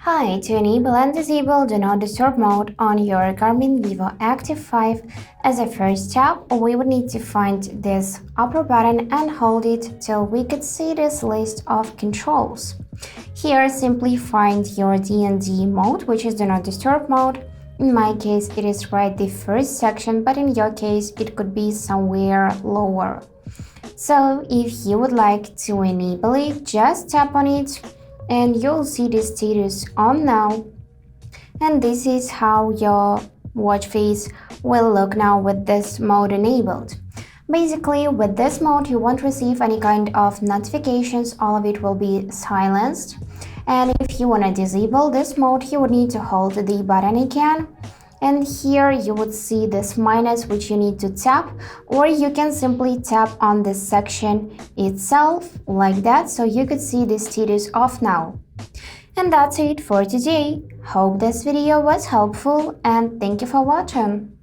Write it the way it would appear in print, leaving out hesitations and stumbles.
Hi, to enable and disable Do Not Disturb mode on your Garmin Vivoactive 5, as a first step, we would need to find this upper button and hold it till we could see this list of controls. Here, simply find your DND mode, which is Do Not Disturb mode. In my case, it is right the first section, but in your case, it could be somewhere lower. So, if you would like to enable it, just tap on it and you'll see the status on now, and this is how your watch face will look now with this mode enabled. Basically, with this mode you won't receive any kind of notifications, all of it will be silenced. And if you want to disable this mode, you would need to hold the button again, and here you would see this minus which you need to tap, or you can simply tap on this section itself like that, so you could see the status off now. And that's it for today. Hope this video was helpful and thank you for watching.